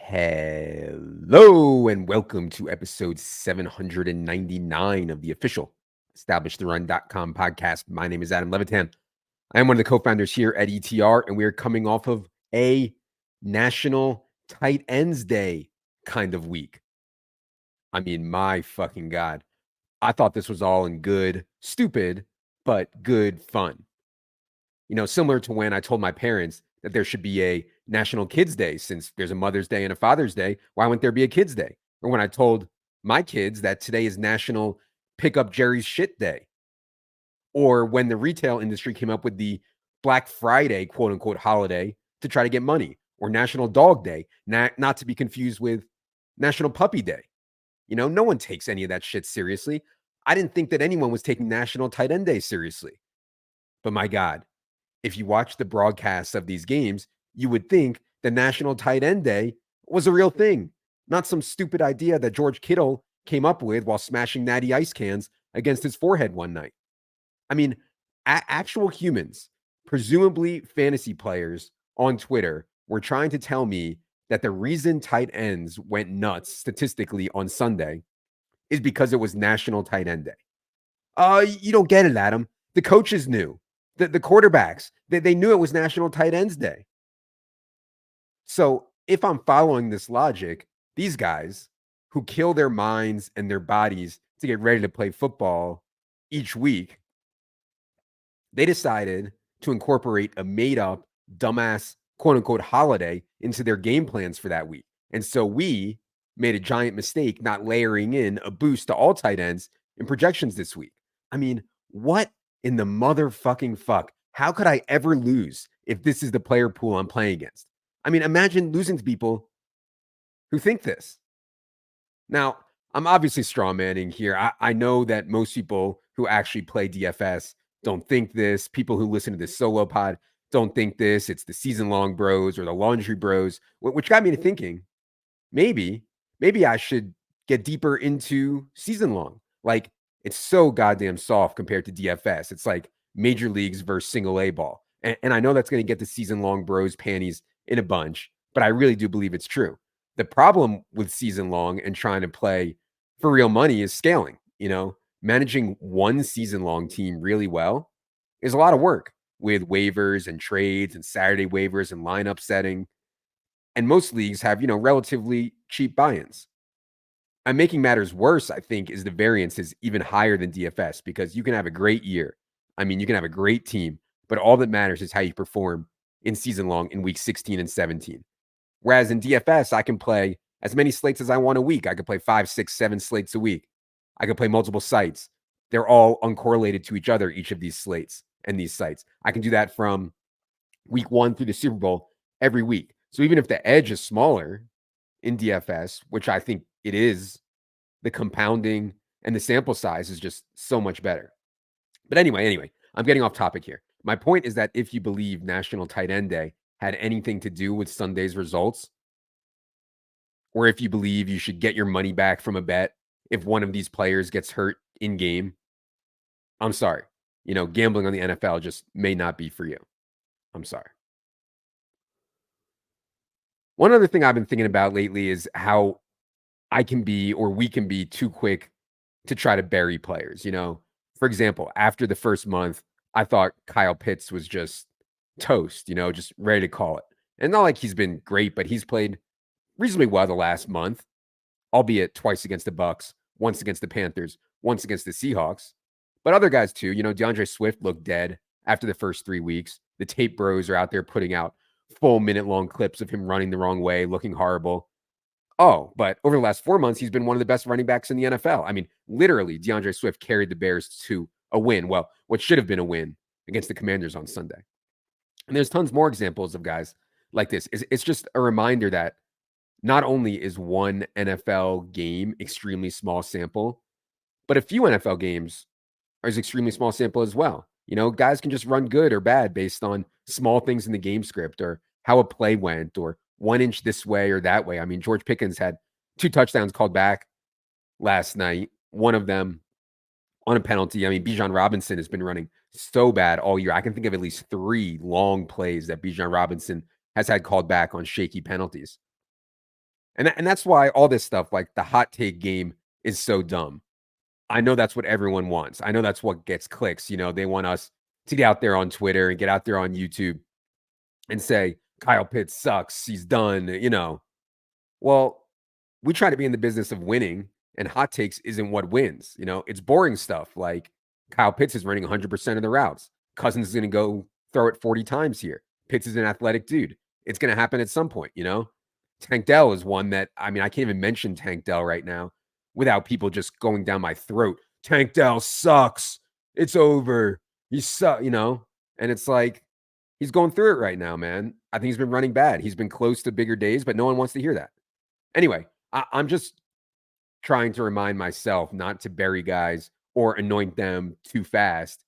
Hello and welcome to episode 799 of the official EstablishTheRun.com podcast. My name is Adam Levitan. I am one of the co-founders here at ETR, and we are coming off of a National Tight Ends Day kind of week. I mean, my fucking God. I thought this was all in good, stupid, but good fun. You know, similar to when I told my parents that there should be a National Kids Day, since there's a Mother's Day and a Father's Day. Why wouldn't there be a Kids Day? Or when I told my kids that today is National Pick Up Jerry's Shit Day. Or when the retail industry came up with the Black Friday, quote unquote, holiday to try to get money. Or National Dog Day, not to be confused with National Puppy Day. You know, no one takes any of that shit seriously. I didn't think that anyone was taking National Tight End Day seriously. But my God, if you watch the broadcasts of these games, you would think the National Tight End Day was a real thing, not some stupid idea that George Kittle came up with while smashing natty ice cans against his forehead one night. I mean, actual humans, presumably fantasy players on Twitter, were trying to tell me that the reason tight ends went nuts statistically on Sunday is because it was National Tight End Day. You don't get it, Adam. The coaches knew. The quarterbacks, they knew it was National Tight Ends Day. So if I'm following this logic, these guys who kill their minds and their bodies to get ready to play football each week, they decided to incorporate a made-up, dumbass, quote-unquote holiday into their game plans for that week. And so we made a giant mistake not layering in a boost to all tight ends in projections this week. I mean, what in the motherfucking fuck? How could I ever lose if this is the player pool I'm playing against? I mean, imagine losing to people who think this. Now, I'm obviously strawmanning here. I know that most people who actually play DFS don't think this. People who listen to this solo pod don't think this. It's the season long bros or the laundry bros, which got me to thinking maybe I should get deeper into season long. Like, it's so goddamn soft compared to DFS. It's like major leagues versus single A ball. And I know that's going to get the season long bros panties in a bunch, but I really do believe it's true. The problem with season long and trying to play for real money is scaling. You know, managing one season long team really well is a lot of work with waivers and trades and Saturday waivers and lineup setting. And most leagues have, you know, relatively cheap buy-ins. And making matters worse, I think, is the variance is even higher than DFS because you can have a great year. I mean, you can have a great team, but all that matters is how you perform in season long in week 16 and 17. Whereas in DFS, I can play as many slates as I want a week. I could play 5, 6, 7 slates a week. I could play multiple sites. They're all uncorrelated to each other, each of these slates and these sites. I can do that from week 1 through the Super Bowl every week. So even if the edge is smaller in DFS, which I think it is, the compounding and the sample size is just so much better. But anyway, I'm getting off topic here. My point is that if you believe National Tight End Day had anything to do with Sunday's results, or if you believe you should get your money back from a bet if one of these players gets hurt in game, I'm sorry. You know, gambling on the NFL just may not be for you. I'm sorry. One other thing I've been thinking about lately is how I can be, or we can be, too quick to try to bury players. You know, for example, after the first month, I thought Kyle Pitts was just toast, you know, just ready to call it. And not like he's been great, but he's played reasonably well the last month, albeit twice against the Bucks, once against the Panthers, once against the Seahawks. But other guys too, you know, DeAndre Swift looked dead after the first 3 weeks. The tape bros are out there putting out full minute-long clips of him running the wrong way, looking horrible. Oh, but over the last 4 months, he's been one of the best running backs in the NFL. I mean, literally, DeAndre Swift carried the Bears to a win. Well, what should have been a win against the Commanders on Sunday. And there's tons more examples of guys like this. It's just a reminder that not only is one NFL game extremely small sample, but a few NFL games are an extremely small sample as well. You know, guys can just run good or bad based on small things in the game script or how a play went or 1 inch this way or that way. I mean, George Pickens had 2 touchdowns called back last night, one of them on a penalty. I mean, Bijan Robinson has been running so bad all year. I can think of at least 3 long plays that Bijan Robinson has had called back on shaky penalties. And that's why all this stuff, like the hot take game, is so dumb. I know that's what everyone wants. I know that's what gets clicks. They want us to get out there on Twitter and get out there on YouTube and say, Kyle Pitts sucks. He's done. Well, we try to be in the business of winning, and hot takes isn't what wins. It's boring stuff like Kyle Pitts is running 100% of the routes. Cousins is going to go throw it 40 times here. Pitts is an athletic dude. It's going to happen at some point. Tank Dell is one that, I can't even mention Tank Dell right now without people just going down my throat. Tank Dell sucks. It's over. He sucks. And it's like, he's going through it right now, man. I think he's been running bad. He's been close to bigger days, but no one wants to hear that. Anyway, I'm just trying to remind myself not to bury guys or anoint them too fast,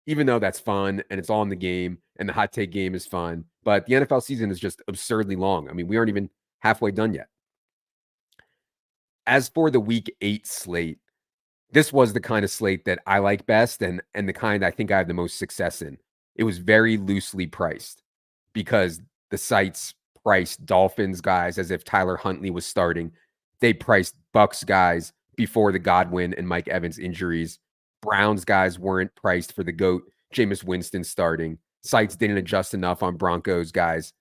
even though that's fun and it's all in the game and the hot take game is fun. But the NFL season is just absurdly long. We aren't even halfway done yet. As for the week 8 slate, this was the kind of slate that I like best and the kind I think I have the most success in. It was very loosely priced because the sites priced Dolphins guys as if Tyler Huntley was starting. They priced Bucks guys before the Godwin and Mike Evans injuries. Browns guys weren't priced for the GOAT, Jameis Winston starting. Sites didn't adjust enough on Broncos guys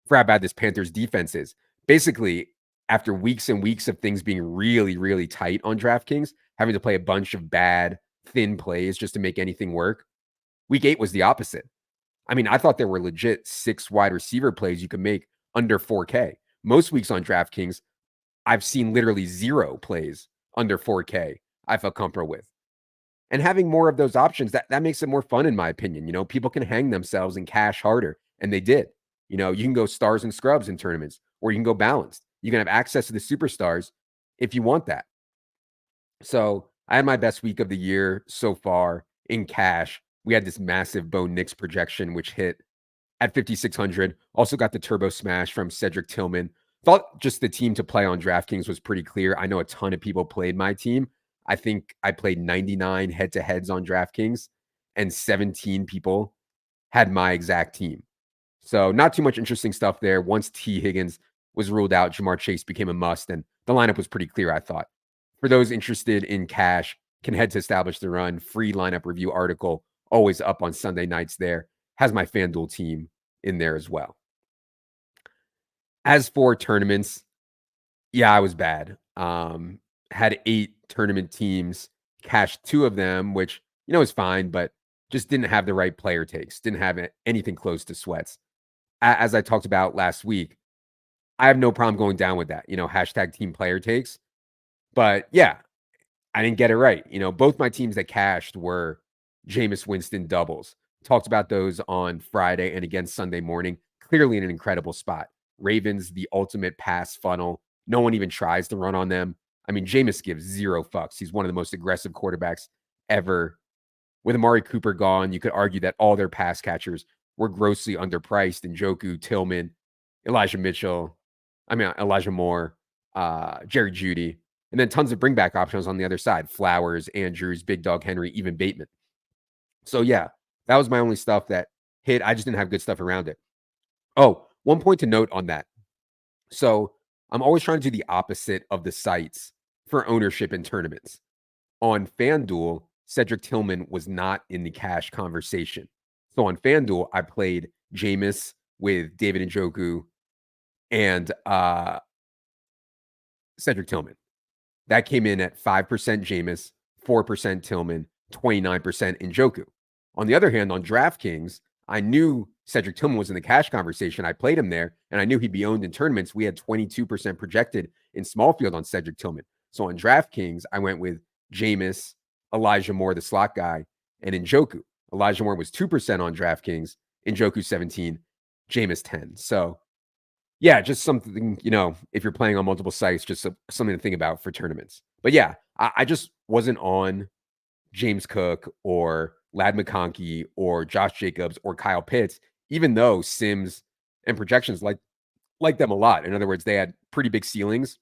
for how bad this Panthers defense is. Basically, after weeks and weeks of things being really, really tight on DraftKings, having to play a bunch of bad, thin plays just to make anything work, week 8 was the opposite. I thought there were legit 6 wide receiver plays you could make under 4K. Most weeks on DraftKings, I've seen literally 0 plays under 4K I felt comfortable with. And having more of those options, that makes it more fun, in my opinion. People can hang themselves and cash harder, and they did. You can go stars and scrubs in tournaments, or you can go balanced. You can have access to the superstars if you want that. So I had my best week of the year so far in cash. We had this massive Bo Nix projection, which hit at 5,600. Also got the turbo smash from Cedric Tillman. Thought just the team to play on DraftKings was pretty clear. I know a ton of people played my team. I think I played 99 head-to-heads on DraftKings, and 17 people had my exact team. So not too much interesting stuff there. Once T. Higgins was ruled out, Jamar Chase became a must, and the lineup was pretty clear, I thought. For those interested in cash, can head to Establish the Run. Free lineup review article, always up on Sunday nights there. Has my FanDuel team in there as well. As for tournaments, yeah, I was bad. Had 8 tournament teams, cashed 2 of them, which, is fine, but just didn't have the right player takes. Didn't have anything close to sweats. As I talked about last week, I have no problem going down with that, hashtag team player takes. But yeah, I didn't get it right. Both my teams that cashed were Jameis Winston doubles. Talked about those on Friday and again Sunday morning. Clearly in an incredible spot. Ravens, the ultimate pass funnel. No one even tries to run on them. Jameis gives 0 fucks. He's one of the most aggressive quarterbacks ever. With Amari Cooper gone, you could argue that all their pass catchers were grossly underpriced. Njoku, Tillman, Elijah Moore, Jerry Jeudy, and then tons of bringback options on the other side. Flowers, Andrews, Big Dog Henry, even Bateman. So yeah, that was my only stuff that hit. I just didn't have good stuff around it. Oh, one point to note on that. So I'm always trying to do the opposite of the sites for ownership in tournaments. On FanDuel, Cedric Tillman was not in the cash conversation. So on FanDuel, I played Jameis with David Njoku and Cedric Tillman. That came in at 5% Jameis, 4% Tillman, 29% Njoku. On the other hand, on DraftKings, I knew Cedric Tillman was in the cash conversation. I played him there, and I knew he'd be owned in tournaments. We had 22% projected in small field on Cedric Tillman. So on DraftKings, I went with Jameis, Elijah Moore, the slot guy, and Njoku. Elijah Moore was 2% on DraftKings, Njoku 17, Jameis 10. So yeah, just something, if you're playing on multiple sites, just something to think about for tournaments. But yeah, I just wasn't on James Cook or Ladd McConkey or Josh Jacobs or Kyle Pitts, even though Sims and projections like them a lot. In other words, they had pretty big ceilings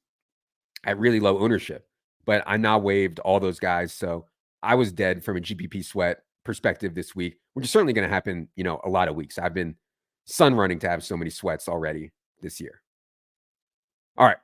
at really low ownership. But I now waived all those guys. So I was dead from a GPP sweat perspective this week, which is certainly going to happen, a lot of weeks. I've been sun running to have so many sweats already this year. All right.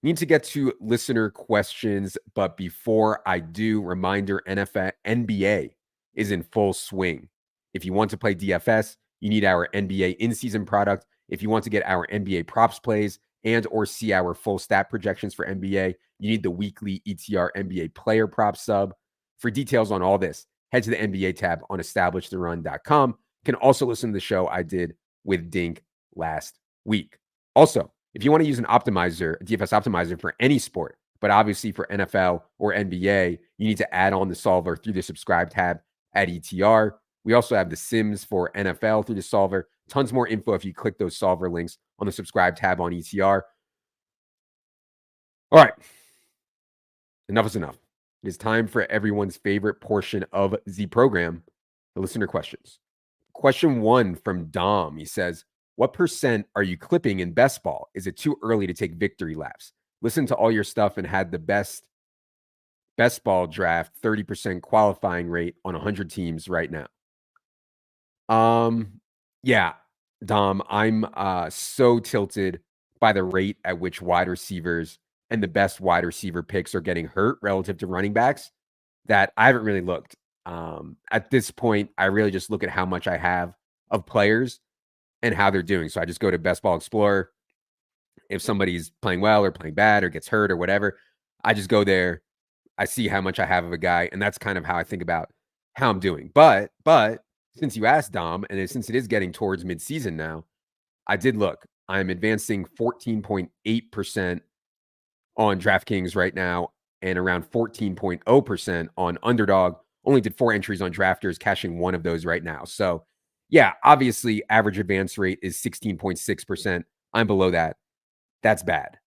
Need to get to listener questions, but before I do, reminder, NFL, NBA is in full swing. If you want to play DFS, you need our NBA in-season product. If you want to get our NBA props plays and or see our full stat projections for NBA, you need the weekly ETR NBA player prop sub. For details on all this, head to the NBA tab on establishtherun.com. You can also listen to the show I did with Dink last week. Also, if you want to use an optimizer, a DFS optimizer for any sport, but obviously for NFL or NBA, you need to add on the solver through the subscribe tab at ETR. We also have the Sims for NFL through the solver. Tons more info if you click those solver links on the subscribe tab on ETR. All right. Enough is enough. It is time for everyone's favorite portion of the program, the listener questions. Question 1 from Dom. He says, what percent are you clipping in best ball? Is it too early to take victory laps? Listen to all your stuff and had the best ball draft 30% qualifying rate on 100 teams right now. Yeah, Dom, I'm so tilted by the rate at which wide receivers and the best wide receiver picks are getting hurt relative to running backs that I haven't really looked. At this point, I really just look at how much I have of players and how they're doing. So I just go to Best Ball Explorer. If somebody's playing well or playing bad or gets hurt or whatever, I just go there. I see how much I have of a guy, and that's kind of how I think about how I'm doing. But since you asked, Dom, and since it is getting towards midseason now, I did look. I'm advancing 14.8% on DraftKings right now and around 14.0% on Underdog. Only did 4 entries on Drafters, cashing 1 of those right now. So, yeah, obviously, average advance rate is 16.6%. I'm below that. That's bad.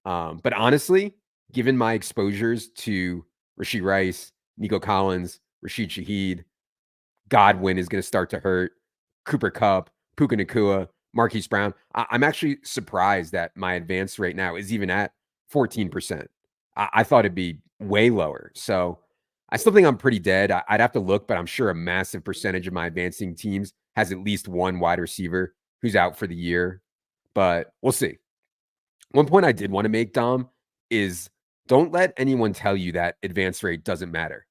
But honestly, given my exposures to Rashee Rice, Nico Collins, Rashid Shaheed, Godwin is going to start to hurt, Cooper Kupp, Puka Nacua, Marquise Brown, I'm actually surprised that my advance rate now is even at 14%. I thought it'd be way lower. So I still think I'm pretty dead. I'd have to look, but I'm sure a massive percentage of my advancing teams has at least one wide receiver who's out for the year. But we'll see. One point I did want to make, Dom, is don't let anyone tell you that advance rate doesn't matter.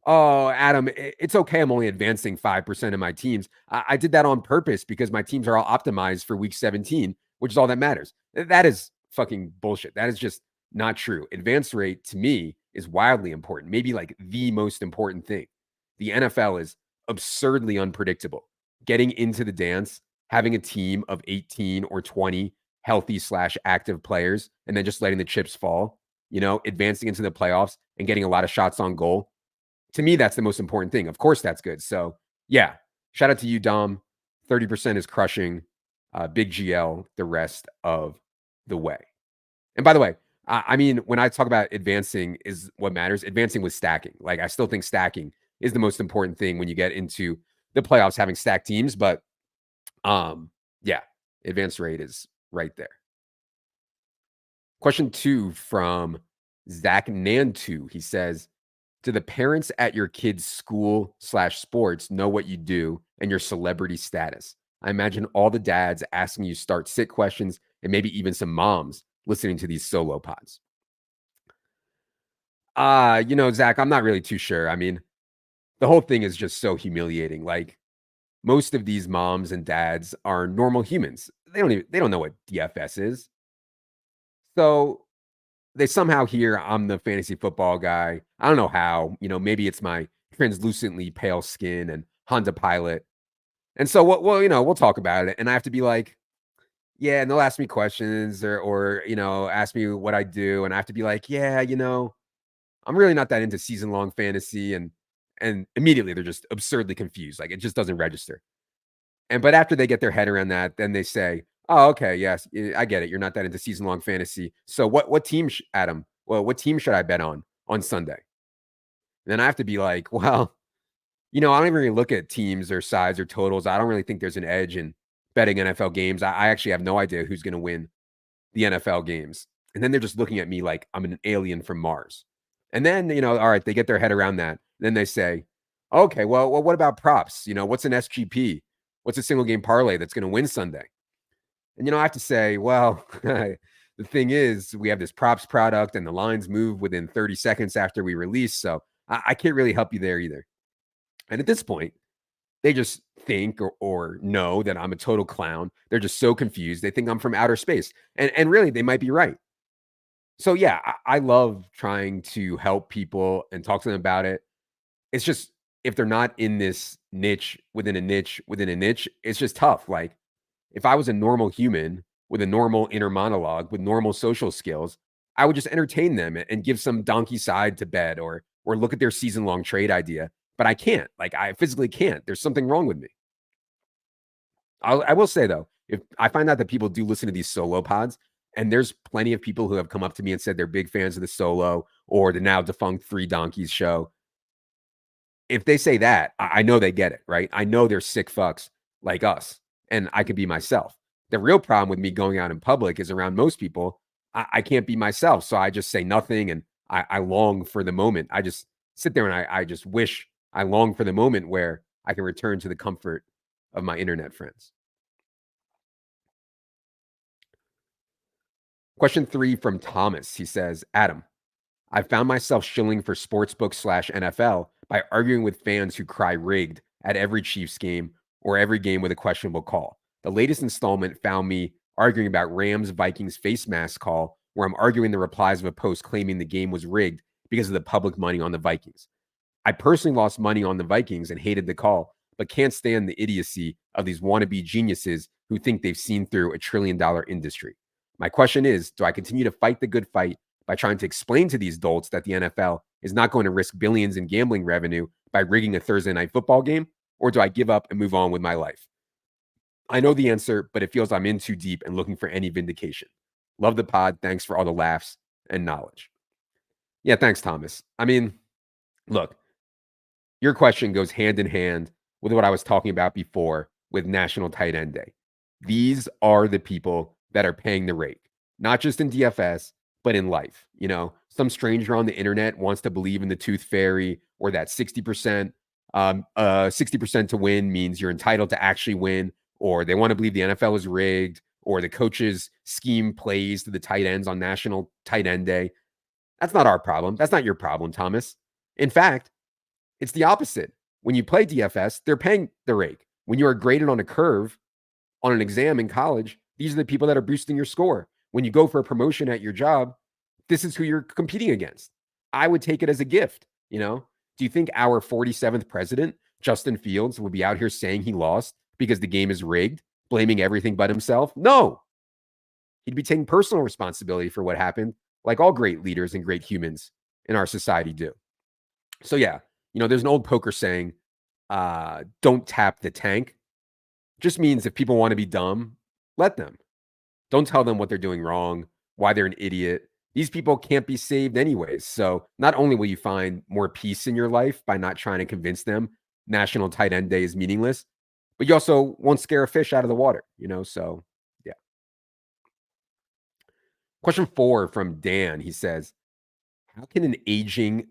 Oh, Adam, it's okay. I'm only advancing 5% of my teams. I did that on purpose because my teams are all optimized for week 17, which is all that matters. That is fucking bullshit. That is just not true. Advance rate to me is wildly important, maybe like the most important thing. The NFL is absurdly unpredictable. Getting into the dance, having a team of 18 or 20 healthy/active players, and then just letting the chips fall, advancing into the playoffs and getting a lot of shots on goal. To me, that's the most important thing. Of course, that's good. So, yeah, shout out to you, Dom. 30% is crushing Big GL the rest of the way. And by the way, I mean, when I talk about advancing is what matters, advancing with stacking. Like, I still think stacking is the most important thing when you get into the playoffs, having stacked teams. But, yeah, advance rate is right there. Question 2 from Zach Nantu. He says, do the parents at your kids' school/sports know what you do and your celebrity status? I imagine all the dads asking you start sit questions and maybe even some moms listening to these solo pods. Zach, I'm not really too sure. I mean, the whole thing is just so humiliating. Like, most of these moms and dads are normal humans. They don't know what DFS is. So they somehow hear I'm the fantasy football guy. I don't know how, maybe it's my translucently pale skin and Honda Pilot. And so, we'll talk about it. And I have to be like, yeah, and they'll ask me questions or ask me what I do. And I have to be like, yeah, I'm really not that into season long fantasy. And immediately they're just absurdly confused. Like, it just doesn't register. But after they get their head around that, then they say, oh, okay, yes, I get it. You're not that into season-long fantasy. So what team, Adam? Well, what team should I bet on Sunday? And then I have to be like, well, I don't even really look at teams or sides or totals. I don't really think there's an edge in betting NFL games. I actually have no idea who's going to win the NFL games. And then they're just looking at me like I'm an alien from Mars. And then, all right, they get their head around that. Then they say, okay, well, what about props? What's an SGP? What's a single game parlay that's going to win Sunday? And, I have to say, well, the thing is, we have this props product and the lines move within 30 seconds after we release. So I can't really help you there either. And at this point, they just think or know that I'm a total clown. They're just so confused. They think I'm from outer space. And really, they might be right. So yeah, I love trying to help people and talk to them about it. It's just if they're not in this niche within a niche within a niche, it's just tough. Like if I was a normal human with a normal inner monologue with normal social skills, I would just entertain them and give some donkey side to bed or look at their season long trade idea. But I can't. Like I physically can't. There's something wrong with me. I will say though, if I find out that people do listen to these solo pods, and there's plenty of people who have come up to me and said they're big fans of the solo or the now defunct Three Donkeys show. If they say that, I know they get it, right? I know they're sick fucks like us, and I could be myself. The real problem with me going out in public is around most people, I can't be myself. So I just say nothing and I long for the moment. I just sit there and I just wish I long for the moment where I can return to the comfort of my internet friends. Question 3 from Thomas. He says, Adam, I found myself shilling for sportsbook/NFL by arguing with fans who cry rigged at every Chiefs game or every game with a questionable call. The latest installment found me arguing about Rams Vikings face mask call, where I'm arguing the replies of a post claiming the game was rigged because of the public money on the Vikings. I personally lost money on the Vikings and hated the call, but can't stand the idiocy of these wannabe geniuses who think they've seen through a $1 trillion industry. My question is, do I continue to fight the good fight by trying to explain to these dolts that the NFL is not going to risk billions in gambling revenue by rigging a Thursday night football game? Or do I give up and move on with my life? I know the answer, but it feels I'm in too deep and looking for any vindication. Love the pod. Thanks for all the laughs and knowledge. Yeah, thanks, Thomas. I mean, look, your question goes hand in hand with what I was talking about before with National Tight End Day. These are the people that are paying the rate, not just in DFS, but in life. You know, some stranger on the internet wants to believe in the tooth fairy or that 60%, 60% to win means you're entitled to actually win, or they want to believe the NFL is rigged, or the coaches scheme plays to the tight ends on National Tight End Day. That's not our problem. That's not your problem, Thomas. In fact, it's the opposite. When you play DFS, they're paying the rate. When you are graded on a curve on an exam in college, these are the people that are boosting your score. When you go for a promotion at your job, this is who you're competing against. I would take it as a gift. You know, do you think our 47th president, Justin Fields, will be out here saying he lost because the game is rigged, blaming everything but himself? No. He'd be taking personal responsibility for what happened, like all great leaders and great humans in our society do. So yeah, you know, there's an old poker saying, don't tap the tank. Just means if people want to be dumb, let them. Don't tell them what they're doing wrong, why they're an idiot. These people can't be saved anyways. So not only will you find more peace in your life by not trying to convince them National Tight End Day is meaningless, but you also won't scare a fish out of the water, you know? So yeah. Question 4 from Dan. He says, how can an aging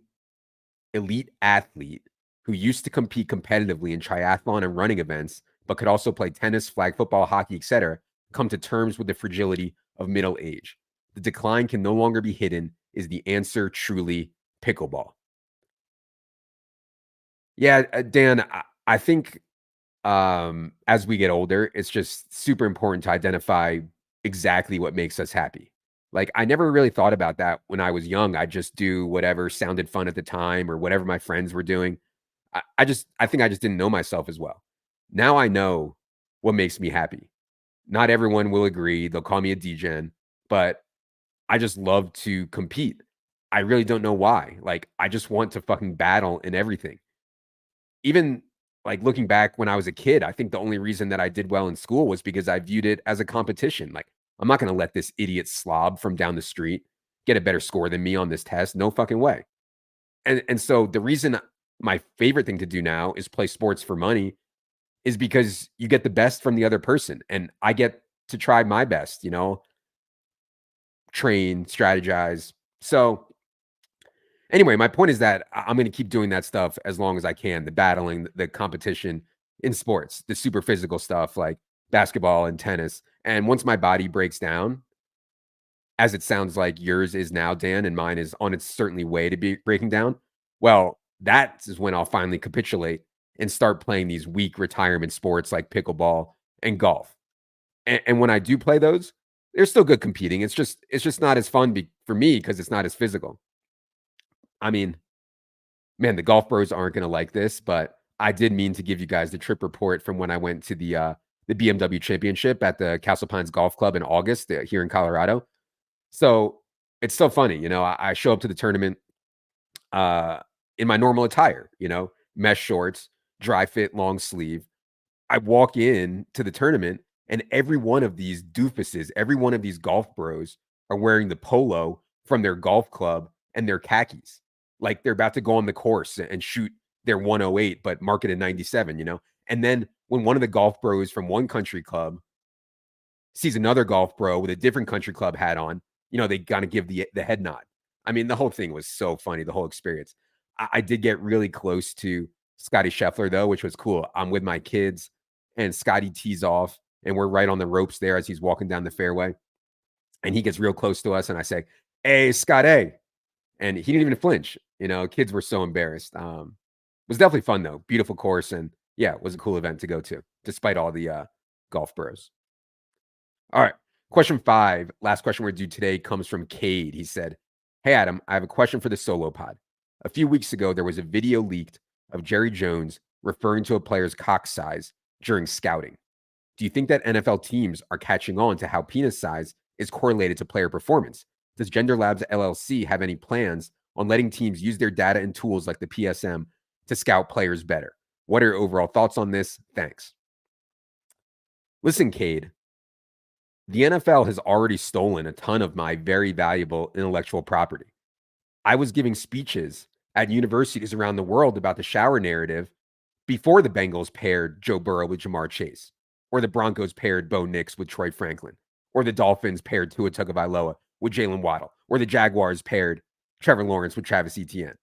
elite athlete who used to compete competitively in triathlon and running events, but could also play tennis, flag football, hockey, etc., come to terms with the fragility of middle age? The decline can no longer be hidden. Is the answer truly pickleball? Yeah, Dan, I think as we get older, it's just super important to identify exactly what makes us happy. Like, I never really thought about that when I was young. I just do whatever sounded fun at the time or whatever my friends were doing. I think I just didn't know myself as well. Now I know what makes me happy. Not everyone will agree. They'll call me a degen, but I just love to compete. I really don't know why. Like, I just want to fucking battle in everything. Even like looking back when I was a kid, I think the only reason that I did well in school was because I viewed it as a competition. Like, I'm not going to let this idiot slob from down the street get a better score than me on this test. No fucking way. And so the reason my favorite thing to do now is play sports for money is because you get the best from the other person. And I get to try my best, you know, train, strategize. So anyway, my point is that I'm going to keep doing that stuff as long as I can, the battling, the competition in sports, the super physical stuff like basketball and tennis. And once my body breaks down, as it sounds like yours is now, Dan, and mine is on its certainly way to be breaking down. Well, that is when I'll finally capitulate and start playing these weak retirement sports like pickleball and golf. And when I do play those, they're still good competing. It's just not as fun for me because it's not as physical. I mean, man, the golf bros aren't going to like this, but I did mean to give you guys the trip report from when I went to the BMW Championship at the Castle Pines Golf Club in August here in Colorado. So it's so funny, I show up to the tournament uh, in my normal attire, mesh shorts, dry fit, long sleeve. I walk in to the tournament, and every one of these doofuses, every one of these golf bros are wearing the polo from their golf club and their khakis. Like they're about to go on the course and shoot their 108, but mark it at 97. And then when one of the golf bros from one country club sees another golf bro with a different country club hat on, they kind of give the head nod. I mean, the whole thing was so funny, the whole experience. I did get really close to Scotty Scheffler, though, which was cool. I'm with my kids, and Scotty tees off, and we're right on the ropes there as he's walking down the fairway. And he gets real close to us, and I say, "Hey, Scotty." And he didn't even flinch. Kids were so embarrassed. It was definitely fun, though. Beautiful course, and yeah, it was a cool event to go to, despite all the golf bros. All right. Question 5, last question we're due today comes from Cade. He said, "Hey, Adam, I have a question for the solo pod. A few weeks ago, there was a video leaked of Jerry Jones referring to a player's cock size during scouting. Do you think that NFL teams are catching on to how penis size is correlated to player performance? Does Gender Labs LLC have any plans on letting teams use their data and tools like the PSM to scout players better? What are your overall thoughts on this? Thanks." Listen, Cade, the NFL has already stolen a ton of my very valuable intellectual property. I was giving speeches at universities around the world about the shower narrative before the Bengals paired Joe Burrow with Jamar Chase, or the Broncos paired Bo Nix with Troy Franklin, or the Dolphins paired Tua Tagovailoa with Jalen Waddle, or the Jaguars paired Trevor Lawrence with Travis Etienne.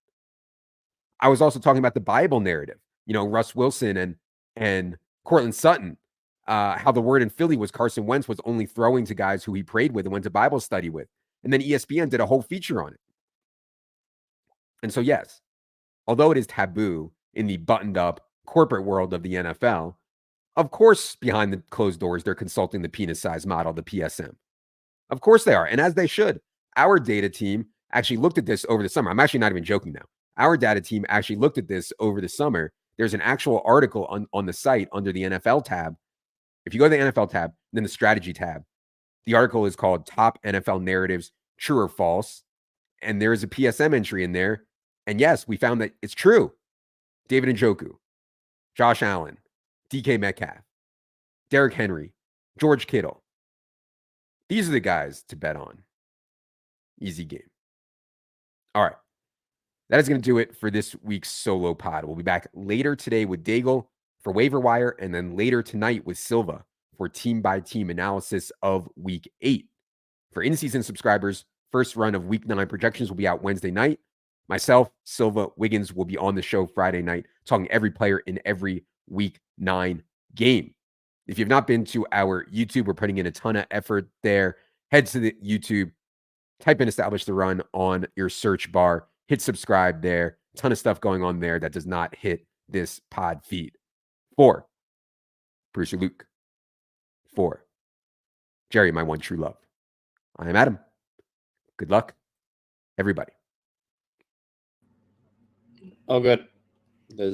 I was also talking about the Bible narrative, Russ Wilson and Cortland Sutton, how the word in Philly was Carson Wentz was only throwing to guys who he prayed with and went to Bible study with. And then ESPN did a whole feature on it. And so, yes, although it is taboo in the buttoned up corporate world of the NFL, of course, behind the closed doors, they're consulting the penis size model, the PSM. Of course they are. And as they should. Our data team actually looked at this over the summer. I'm actually not even joking now. Our data team actually looked at this over the summer. There's an actual article on the site under the NFL tab. If you go to the NFL tab, then the strategy tab, the article is called Top NFL Narratives, True or False. And there is a PSM entry in there. And yes, we found that it's true. David Njoku, Josh Allen, DK Metcalf, Derrick Henry, George Kittle. These are the guys to bet on. Easy game. All right. That is going to do it for this week's solo pod. We'll be back later today with Daigle for waiver wire, and then later tonight with Silva for team-by-team analysis of Week 8. For in-season subscribers, first run of Week 9 projections will be out Wednesday night. Myself, Silva, Wiggins will be on the show Friday night, talking every player in every Week 9 game. If you've not been to our YouTube, we're putting in a ton of effort there. Head to the YouTube, type in Establish the Run on your search bar, hit subscribe there. Ton of stuff going on there that does not hit this pod feed. 4, producer Luke. 4, Jerry, my one true love. I am Adam. Good luck, everybody. Oh, good. There's